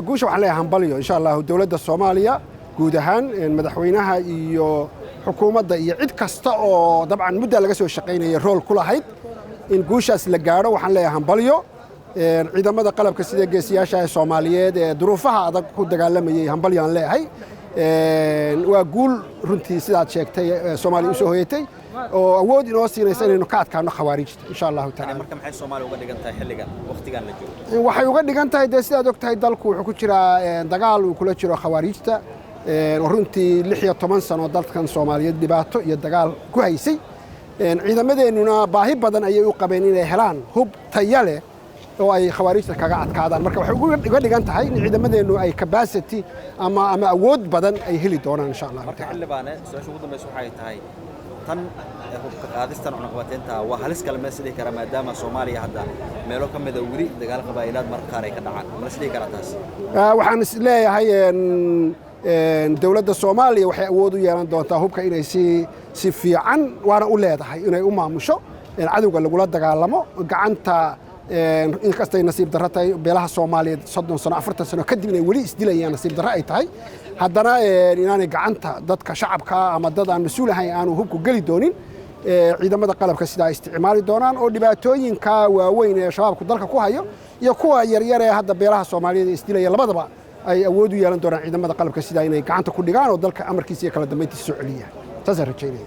guusha waxaan leeyahay hambalyo insha Allah dawladda Soomaaliya guud ahaan madaxweynaha iyo xukuumadda iyo cid kasta oo dabcan muddo laga soo shaqeynayay rool ku lahayd in guushaas la gaaro waxaan leeyahay hambalyo ciidamada qalabka sida geesiyaasha Soomaaliyeed ee duruufaha adag ku dagaalamayay hambalyo aan leeyahay waa guul runtii sidaad sheegtay Soomaaliya u soo hoyatay oo awood inoo siinaysa inaynu ka adkaano khawaarijta insha Allah taala marka maxay Soomaaliya uga dhigan tahay xilligan waqtigan la joogo waxay uga dhigan tahay sidaad ogtahay dalku wuxuu ku jiraa dagaal uu kula jiro khawaarijta runtii 16 sano dalkan Soomaaliyeed dhibaato iyo dagaal ku haysay ciidamadeenuna baahi badan ayay u qabeen inay helaan hub tayo leh oo ay khawaarijta kaga adkaadaan marka waxay uga dhigan tahay in ciidamadeenu ay capacity ama awood badan ay heli doonaan insha Allah marka xillibaane su'aasha ugu dambaysa waxay tahay tan hubka qaadistan cunaqabateynta waa halis kale ma sidii kara maadaama Soomaaliya hadda meelo ka mid ah wali dagaal qabaa'ilad markaar ay ka dhacaan ma sidii kara taas waxaan is leeyahay dawladda Soomaaliya waxay awood u yeelan doontaa hubka inay si fiican waana u leedahay inay u maamusho cadawga lagula dagaalamo gacanta in kastay nasiib darro tahay beelaha Soomaaliyeed 30 sano 40 sano kadib inay wali isdilayaan nasiib darro ay tahay haddana inaanay gacanta dadka shacabka ama dad aan mas'uul ahayn aanu hubku gali doonin ciidamada qalabka sida ay isticmaali doonaan oo dhibaatooyinka waaweyn ee shabaabku dalka ku hayo iyo kuwa yaryar ee hadda beelaha Soomaaliyeed isdilaya labadaba ay awood u yeelan doonaan ciidamada qalabka sida inay gacanta ku dhigaan oo dalka amarkiisa iyo kala dambeyntiisa soo celiyaan taas rajaynaya